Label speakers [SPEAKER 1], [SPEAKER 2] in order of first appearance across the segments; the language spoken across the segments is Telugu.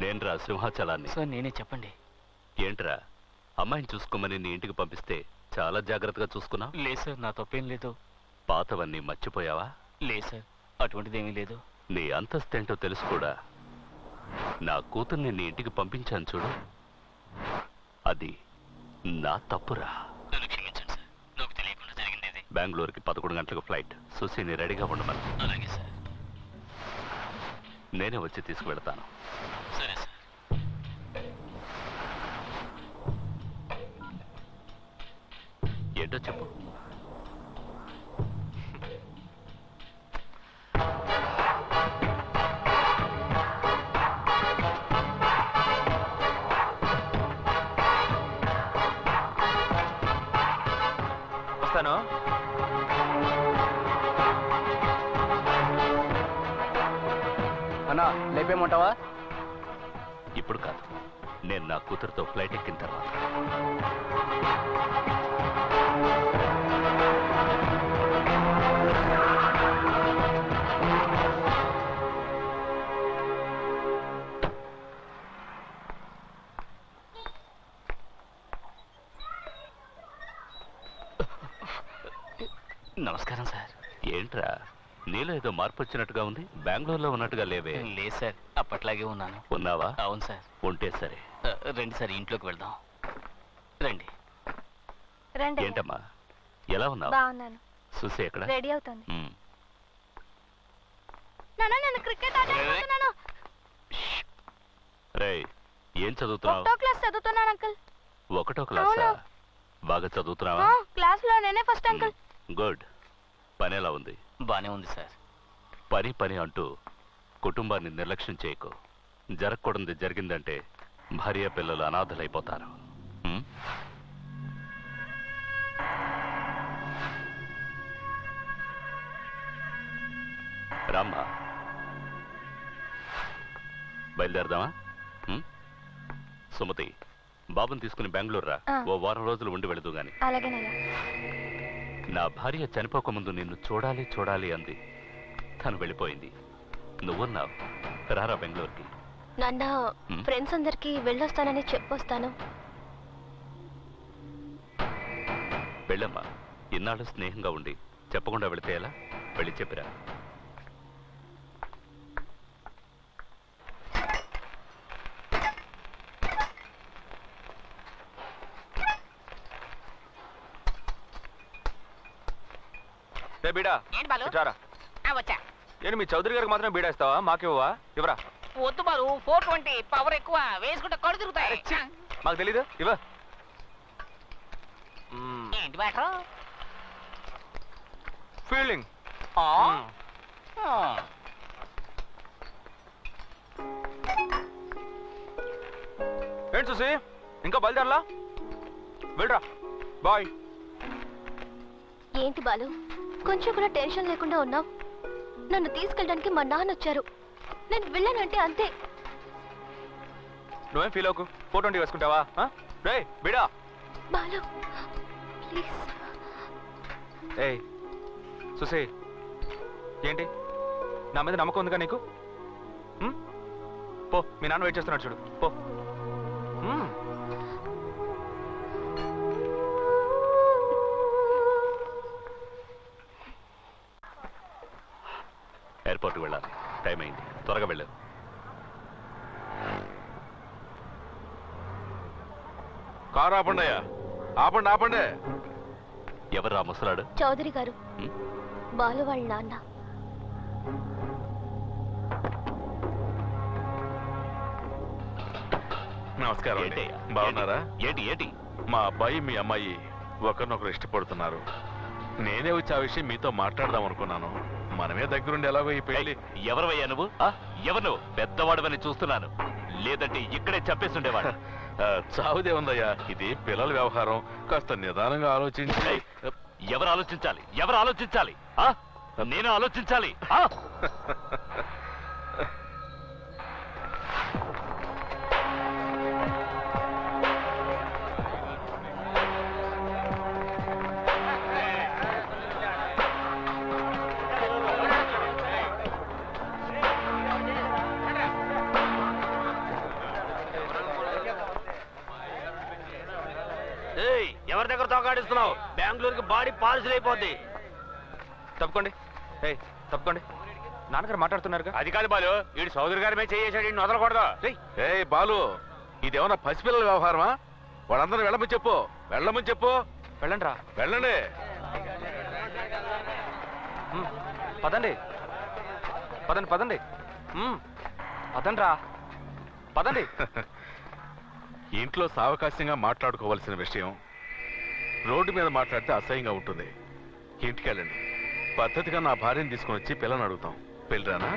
[SPEAKER 1] నేనురా సింహాచలాన్ని.
[SPEAKER 2] సార్ నేనే, చెప్పండి.
[SPEAKER 1] ఏంట్రా అమ్మాయిని చూసుకోమని నీ ఇంటికి పంపిస్తే చాలా జాగ్రత్తగా చూసుకున్నా?
[SPEAKER 2] లేదు సార్, నా తప్పేం లేదు.
[SPEAKER 1] పాతవన్నీ మర్చిపోయావా?
[SPEAKER 2] లేదు సార్, అటువంటిదేమీ లేదు.
[SPEAKER 1] నీ అంతస్తేంటో తెలుసు కూడా. నా కూతుర్ని నీ ఇంటికి పంపించాను చూడు, అది నా తప్పురా.
[SPEAKER 2] నన్ను క్షమించండి సార్, నాకు తెలియకుండా జరిగింది ఇది.
[SPEAKER 1] బెంగళూరుకి 11 గంటలకు ఫ్లైట్. సుశీని రెడీగా ఉండమని.
[SPEAKER 2] అలాగే సార్.
[SPEAKER 1] నేనే వచ్చి తీసుకువెళ్తాను.
[SPEAKER 2] సరే సార్.
[SPEAKER 1] ఏంటో చెప్పు.
[SPEAKER 3] వస్తాను.
[SPEAKER 4] అన్నా లేపేమంటావా?
[SPEAKER 1] ఇప్పుడు కాదు, నేను నా కూతురుతో ఫ్లైట్ ఎక్కిన తర్వాత.
[SPEAKER 2] నమస్కారం సార్.
[SPEAKER 1] ఏంట్రా నీలో ఏదో మార్పు వచ్చినట్టుగా ఉంది, బెంగళూరులో ఉన్నట్టుగా లేవే?
[SPEAKER 2] లేదు సార్, అప్పట్లాగే ఉన్నాను.
[SPEAKER 1] ఉన్నావా?
[SPEAKER 2] అవును సార్.
[SPEAKER 1] ఉంటే సరే.
[SPEAKER 2] రండి సార్, ఇంట్లోకి వెళ్దాం. రండి.
[SPEAKER 1] ఏంటమ్మా ఎలా ఉన్నావు?
[SPEAKER 5] బాగున్నాను.
[SPEAKER 1] సుశీ ఎక్కడ?
[SPEAKER 5] రెడీ అవుతుంది.
[SPEAKER 1] రేయ్, ఏం చదువుతున్నావు?
[SPEAKER 5] ఒకటో క్లాస్ చదువుతున్నాను అంకుల్.
[SPEAKER 1] ఒకటో క్లాసా? బాగా చదువుతున్నావా?
[SPEAKER 5] క్లాస్ లో నేనే ఫస్ట్ అంకుల్.
[SPEAKER 1] గుడ్. పని ఎలా ఉంది?
[SPEAKER 2] బానే ఉంది సార్.
[SPEAKER 1] పని పని అంటూ కుటుంబాన్ని నిర్లక్ష్యం చేయకు. జరగకూడదు జరిగిందంటే భార్య పిల్లలు అనాథలైపోతారు. రామ్మా, బయలుదేరదామా? సుమతి, బాబుని తీసుకుని బెంగళూరు రా. ఓ వారం రోజులు ఉండి వెళదు గాని. నా భార్య చనిపోకముందు నిన్ను చూడాలి చూడాలి అంది. తను వెళ్ళిపోయింది. నువ్వున్నావు. రారా బెంగళూరుకి.
[SPEAKER 5] నాన్న, ఫ్రెండ్స్ అందరికి వెళ్ళొస్తానని చెప్పొస్తాను.
[SPEAKER 1] వెళ్ళమ్మా. ఇన్నాళ్ళు స్నేహంగా ఉండి చెప్పకుండా వెళితే ఎలా? వెళ్ళి చెప్పిరా.
[SPEAKER 3] బీడా
[SPEAKER 6] వచ్చా.
[SPEAKER 3] ఏంటి మీ చౌదరి గారికి మాత్రమే బీడా ఇస్తావా? మాకేవా? ఇవరా.
[SPEAKER 6] వద్దు బాలు, 420 పవర్ ఎక్కువ, వేసుకుంటే కళ్ళు తిరుగుతాయి.
[SPEAKER 3] మాకు తెలీదు. ఇవా.
[SPEAKER 6] ఏంటి బ్యాటర్?
[SPEAKER 3] ఫీల్డింగ్. ఏంటి చూసి ఇంకా బయలుదేరలా? వెళ్ళరా. బాయ్.
[SPEAKER 5] ఏంటి బాలు, కొంచెం కూడా టెన్షన్ లేకుండా ఉన్నావు? నన్ను తీసుకెళ్ళడానికి మా నాన్న వచ్చారు. నేను వెళ్ళానంటే అంతే.
[SPEAKER 3] నువ్వేం ఫీల్ అవ్వకు. 420 వేసుకుంటావా? రే బిడా.
[SPEAKER 5] బాలు ప్లీజ్.
[SPEAKER 3] ఏయ్ సుశీ, ఏంటి నా మీద నమ్మకం ఉందిగా నీకు? పో, మీ నాన్న వెయిట్ చేస్తున్నాడు చూడు. పో.
[SPEAKER 1] ఎయిర్పోర్ట్కి వెళ్ళాలి. టైం అయింది. త్వరగా వెళ్ళు.
[SPEAKER 7] కారు ఆపండి అయ్యా. ఆపండి ఆపండి.
[SPEAKER 1] ఎవరు ఆ ముసలాడు?
[SPEAKER 5] చౌదరి గారు, బాలు వాళ్ళ నాన్న.
[SPEAKER 7] నమస్కారం అండి. బాగున్నారా?
[SPEAKER 1] ఏంటి ఏంటి?
[SPEAKER 7] మా అబ్బాయి మీ అమ్మాయి ఒకరినొకరు ఇష్టపడుతున్నారు. నేనే వచ్చి ఆ విషయం మీతో మాట్లాడదాం అనుకున్నాను. మనమే దగ్గరుండి ఎలాగో ఈ పెళ్లి.
[SPEAKER 1] ఎవరవయ్యా నువ్వు? ఎవరు నువ్వు? పెద్దవాడవని చూస్తున్నాను, లేదంటే ఇక్కడే చంపేస్తుండేవాడు.
[SPEAKER 7] చావుదే ఉందయ్యా, ఇది పిల్లల వ్యవహారం. కాస్త నిదానంగా ఆలోచించి.
[SPEAKER 1] ఎవరు ఆలోచించాలి? ఎవరు ఆలోచించాలి? నేను ఆలోచించాలి.
[SPEAKER 4] ఎవరి దగ్గర తోకాడిస్తున్నావు? బెంగళూరుకి బాడీ పాలసీలు అయిపోద్ది.
[SPEAKER 3] తప్పుకోండి. ఏయ్ తప్పుకోండి. నాన్నగారు మాట్లాడుతున్నారుగా.
[SPEAKER 4] అది కాదు బాలు, వీడు సోదరు గారి మీద చేసాడు, వీడిని వదలకూడదు.
[SPEAKER 7] ఏ బాలు, ఇదేమన్నా పసిపిల్లల వ్యవహారమా? వాళ్ళందరూ వెళ్ళమని చెప్పు, వెళ్ళమని చెప్పు.
[SPEAKER 3] వెళ్ళండి రా.
[SPEAKER 7] వెళ్ళండి.
[SPEAKER 3] పదండి పదండి పదండి. పదండి రా, పదండి.
[SPEAKER 7] ఇంట్లో సావకాశంగా మాట్లాడుకోవాల్సిన విషయం రోడ్డు మీద మాట్లాడితే అసహ్యంగా ఉంటుంది. ఇంటికి వెళ్ళండి. పద్ధతిగా నా భార్యను తీసుకుని వచ్చి పిల్లని అడుగుతాం. వెళ్ళరానా?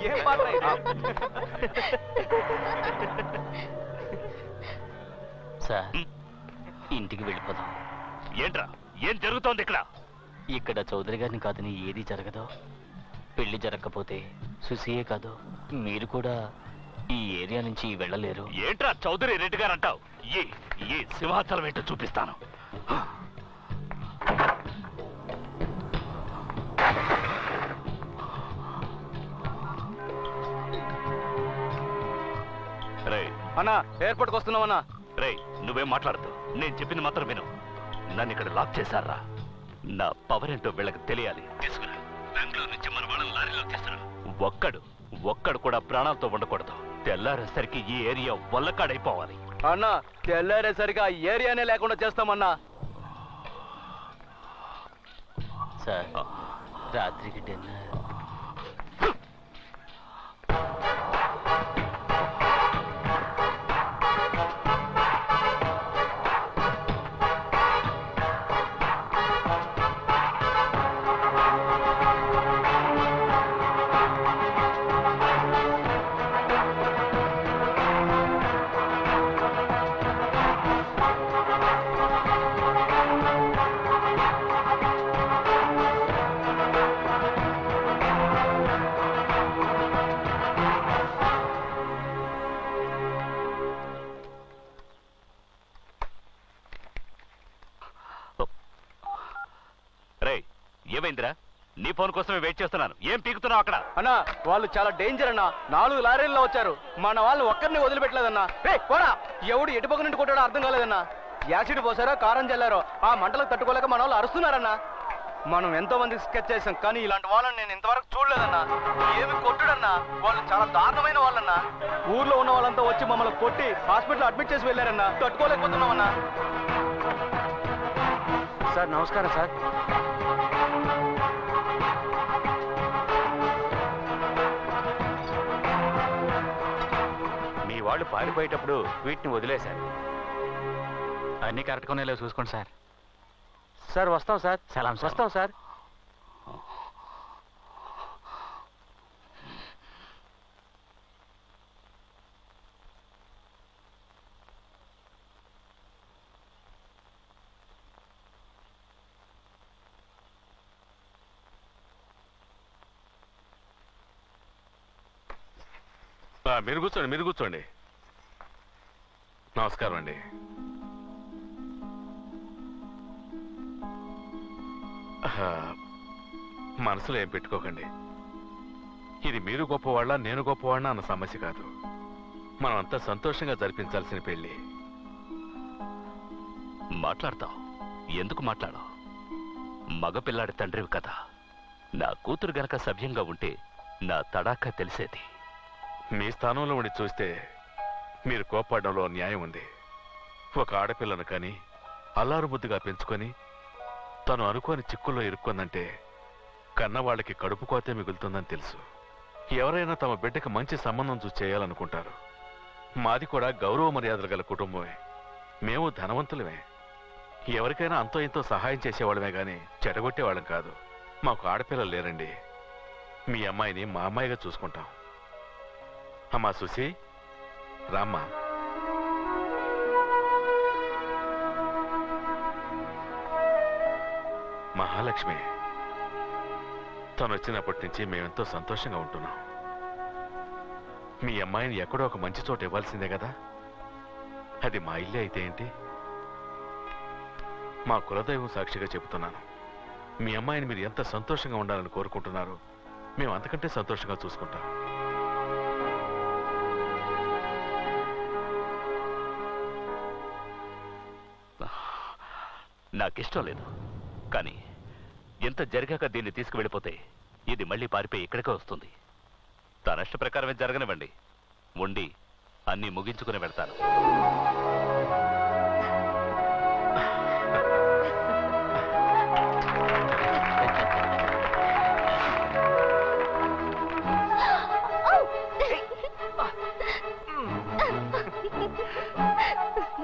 [SPEAKER 3] ఏం పాట
[SPEAKER 2] సార్ ఇంటికి వెళ్ళిపోదాం.
[SPEAKER 1] ఏంట్రా, ఏం జరుగుతోంది ఇక్కడ?
[SPEAKER 2] ఇక్కడ చౌదరి గారిని కాదని ఏది జరగదు. పెళ్లి జరగకపోతే సుశీయే కాదు, మీరు కూడా ఈ ఏరియా నుంచి వెళ్ళలేరు.
[SPEAKER 1] ఏంట్రా చౌదరి రెడ్డి గారు అంటావు? ఈ సింహాచలం ఏంటో చూపిస్తాను. రే
[SPEAKER 3] అన్నా, ఎయిర్పోర్ట్కి వస్తున్నామన్నా.
[SPEAKER 1] రే నువ్వేం మాట్లాడదు, నేను చెప్పింది మాత్రం విను. నన్ను ఇక్కడ లాక్ చేశారా? నా పవర్ ఏంటో వీళ్ళకి తెలియాలి. తీసుకురా, బెంగళూరు నుంచి మన వాళ్ళని లారీలో తీసుకురా. ఒక్కడు కూడా ప్రాణాలతో ఉండకూడదు. తెల్లారేసరికి ఈ ఏరియా వల్లకాడైపోవాలి.
[SPEAKER 3] అన్నా, తెల్లారేసరికి ఆ ఏరియానే లేకుండా చేస్తామన్నా.
[SPEAKER 2] సార్ రాత్రికి డిన్నర్.
[SPEAKER 1] ఏమైందిరా? నీ ఫోన్ కోసమే వెయిట్ చేస్తున్నాను. ఏం పీకుతున్నావు అక్కడ?
[SPEAKER 3] అన్నా, వాళ్ళు చాలా డేంజర్ అన్నా. 4 లారీల్లో వచ్చారు. మన వాళ్ళు ఒక్కరిని వదిలిపెట్టలేదన్నా. పోరా, ఎవడు ఎటుపక్క నుండి కొట్టాడో అర్థం కాలేదన్నా. యాసిడ్ పోసారో కారం చల్లారో ఆ మంటలకు తట్టుకోలేక మన వాళ్ళు అరుస్తున్నారన్నా. మనం ఎంతో మందికి స్కెచ్ చేసాం, కానీ ఇలాంటి వాళ్ళని నేను ఇంతవరకు చూడలేదన్నా. ఏమి కొట్టుడన్నా, వాళ్ళు చాలా దారుణమైన వాళ్ళన్నా. ఊర్లో ఉన్న వాళ్ళంతా వచ్చి మమ్మల్ని కొట్టి హాస్పిటల్ అడ్మిట్ చేసి వెళ్ళారన్నా. తట్టుకోలేకపోతున్నామన్నా. సార్ నమస్కారం సార్.
[SPEAKER 4] వాళ్ళు పారిపోయేటప్పుడు వీటిని వదిలేశారు.
[SPEAKER 2] అన్ని కరెక్ట్గా ఉన్నాయో చూసుకోండి సార్.
[SPEAKER 3] సార్ వస్తాం సార్.
[SPEAKER 2] సలాం సార్.
[SPEAKER 3] వస్తాం సార్.
[SPEAKER 7] మీరు కూర్చోండి, మీరు కూర్చోండి. నమస్కారం అండి. మనసులో ఏం పెట్టుకోకండి. ఇది మీరు గొప్పవాళ్ళ నేను గొప్పవాళ్ళ అన్న సమస్య కాదు. మనం అంతా సంతోషంగా జరిపించాల్సిన పెళ్లి.
[SPEAKER 1] మాట్లాడతావు, ఎందుకు మాట్లాడవు? మగపిల్లాడి తండ్రివి కదా. నా కూతురు గనక సభ్యంగా ఉంటే నా తడాకా తెలిసేది.
[SPEAKER 7] మీ స్థానంలో ఉండి చూస్తే మీరు కోప్పడంలో న్యాయం ఉంది. ఒక ఆడపిల్లను కానీ అల్లారు బుద్ధిగా పెంచుకొని తను అనుకోని చిక్కుల్లో ఇరుక్కుందంటే కన్నవాళ్ళకి కడుపు కోతే మిగులుతుందని తెలుసు. ఎవరైనా తమ బిడ్డకి మంచి సంబంధం చూసి చేయాలనుకుంటారు. మాది కూడా గౌరవ మర్యాదలు గల కుటుంబమే. మేము ధనవంతులమే. ఎవరికైనా అంతో ఇంతో సహాయం చేసేవాళ్ళమే గాని చెడగొట్టేవాళ్ళం కాదు. మాకు ఆడపిల్లలు లేరండి. మీ అమ్మాయిని మా అమ్మాయిగా చూసుకుంటాం. అమ్మా సుశీ, రామ్మా. మహాలక్ష్మి, తను వచ్చినప్పటి నుంచి మేమెంతో సంతోషంగా ఉంటున్నాం. మీ అమ్మాయిని ఎక్కడో ఒక మంచి చోట ఇవ్వాల్సిందే కదా. అది మా ఇల్లే అయితే ఏంటి? మా కులదైవం సాక్షిగా చెబుతున్నాను, మీ అమ్మాయిని మీరు ఎంత సంతోషంగా ఉండాలని కోరుకుంటున్నారో మేము అంతకంటే సంతోషంగా చూసుకుంటాం.
[SPEAKER 1] నాకిష్టం లేదు, కానీ ఎంత జరిగాక దీన్ని తీసుకువెళ్ళిపోతే ఇది మళ్ళీ పారిపోయి ఇక్కడికే వస్తుంది. తన ఇష్ట ప్రకారమే జరగనివ్వండి, ఉండి అన్నీ ముగించుకుని వెళ్తాను.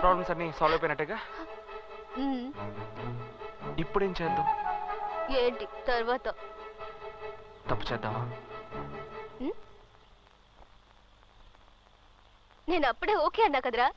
[SPEAKER 3] ప్రాబ్లమ్స్ అన్ని సాల్వ్ అయిపోయినట్టుగా. ఇప్పుడేం చేద్దాం?
[SPEAKER 5] ఏంటి తర్వాత?
[SPEAKER 3] తప్పు చేద్దామా?
[SPEAKER 5] నేను అప్పుడే ఓకే అన్నా కదరా.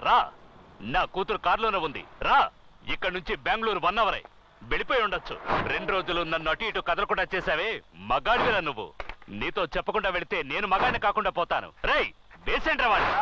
[SPEAKER 1] రా, నా కూతురు కారులోనే ఉంది. రా, ఇక్కడ నుంచి బెంగళూరు 1 అవర్ వెళ్ళిపోయి ఉండొచ్చు. 2 రోజులు నన్ను అటు ఇటు కదలకుండా చేసావే, మగాడివిరా నువ్వు. నీతో చెప్పకుండా వెళితే నేను మగాడిని కాకుండా పోతాను. రేయ్, వేసేంట్రా వాడిని.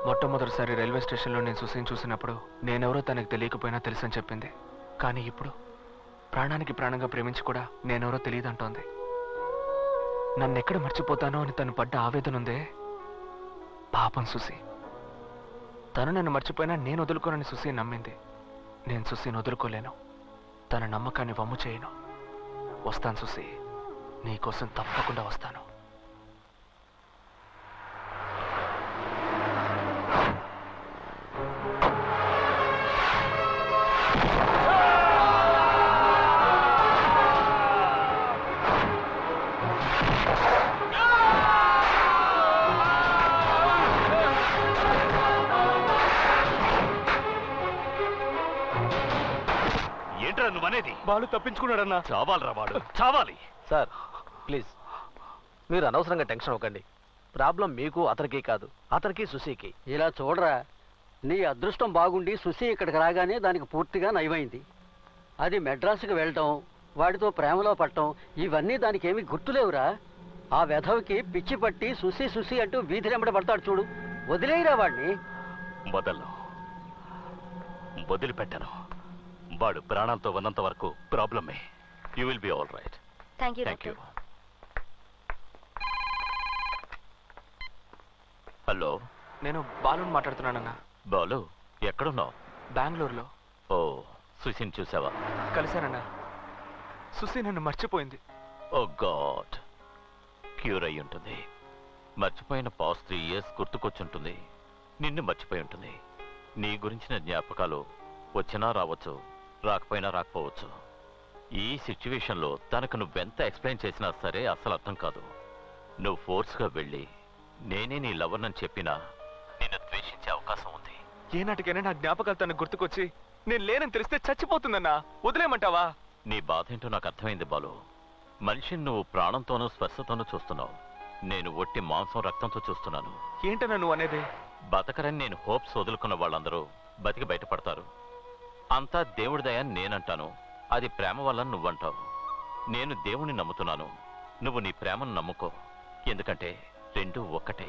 [SPEAKER 3] మొట్టమొదటిసారి రైల్వే స్టేషన్లో నేను సుసీని చూసినప్పుడు నేనెవరో తనకు తెలియకపోయినా తెలుసని చెప్పింది. కానీ ఇప్పుడు ప్రాణానికి ప్రాణంగా ప్రేమించి కూడా నేనెవరో తెలియదంటోంది. నన్నెక్కడ మర్చిపోతానో అని తను పడ్డ ఆవేదన ఉందే, పాపం సుసి. తను నన్ను మర్చిపోయినా నేను వదులుకోనని సుసి నమ్మింది. నేను సుసిని వదులుకోలేను. తన నమ్మకాన్ని వమ్ము చేయను. వస్తాను సుసి, నీకోసం తప్పకుండా వస్తాను.
[SPEAKER 1] ఏంట్రా నువ్వనేది?
[SPEAKER 3] బాలు తప్పించుకున్నాడన్నా.
[SPEAKER 1] చావాలరా వాడు, చావాలి.
[SPEAKER 8] సార్ ప్లీజ్, మీరు అనవసరంగా టెన్షన్ అవ్వకండి. ప్రాబ్లం మీకు అతనికి కాదు, అతనికి సుశీకి.
[SPEAKER 9] ఇలా చూడరా, నీ అదృష్టం బాగుండి సుశీ ఇక్కడికి రాగానే దానికి పూర్తిగా నయమైంది. అది మెడ్రాసుకు వెళ్ళటం, వాడితో ప్రేమలో పడటం, ఇవన్నీ దానికి ఏమీ గుర్తులేవురా. ఆ వెధవికి పిచ్చి పట్టి సుశీ సుశీ అంటూ వీధిరెంబడ పడతాడు చూడు. వదిలేయరా వాడిని.
[SPEAKER 1] వదిలిపెట్టాను. వాడు ప్రాణాలతో ఉన్నంత వరకు ప్రాబ్లమే. You will be all right.
[SPEAKER 5] Thank you.
[SPEAKER 1] Thank you. Hello,
[SPEAKER 3] నేను బాలుని మాట్లాడుతున్నానన్నా.
[SPEAKER 1] బాలు, ఎక్కడున్నావు?
[SPEAKER 3] బెంగళూరులో.
[SPEAKER 1] ఓ, సుశీని చూసావా?
[SPEAKER 3] కలిశానన్నా. సుశీ నన్ను మర్చిపోయింది.
[SPEAKER 1] ఓ గాడ్, క్యూర్ అయి ఉంటుంది. మర్చిపోయిన పాస్ట్ 3 years గుర్తుకొచ్చుంటుంది. నిన్ను మర్చిపోయి ఉంటుంది. నీ గురించిన జ్ఞాపకాలు వచ్చినా రావచ్చు, రాకపోయినా రాకపోవచ్చు. ఈ సిచ్యువేషన్లో తనకు నువ్వెంత ఎక్స్ప్లెయిన్ చేసినా సరే అసలు అర్థం కాదు. నువ్వు ఫోర్స్గా వెళ్ళి నేనే నీ లవర్నని చెప్పినా నిన్ను ద్వేషించే అవకాశం ఉంది.
[SPEAKER 3] ఏనాటికైనా నా జ్ఞాపకాలు తనకు గుర్తుకొచ్చి నేను లేనని తెలిస్తే చచ్చిపోతుందన్నా. వదిలేమంటావా?
[SPEAKER 1] నీ బాధ ఏంటో నాకు అర్థమైంది బాలు. మనిషిని నువ్వు ప్రాణంతోనూ స్పర్శతోనూ చూస్తున్నావు. నేను ఒట్టి మాంసం రక్తంతో చూస్తున్నాను.
[SPEAKER 3] ఏంటన్నా నువ్వు అనేది?
[SPEAKER 1] బతకరని నేను హోప్స్ వదులుకున్న వాళ్ళందరూ బతికి బయటపడతారు. అంతా దేవుడి దయ అని నేనంటాను. అది ప్రేమ వల్ల నువ్వంటావు. నేను దేవుణ్ణి నమ్ముతున్నాను. నువ్వు నీ ప్రేమను నమ్ముకో. ఎందుకంటే రెండూ ఒక్కటే.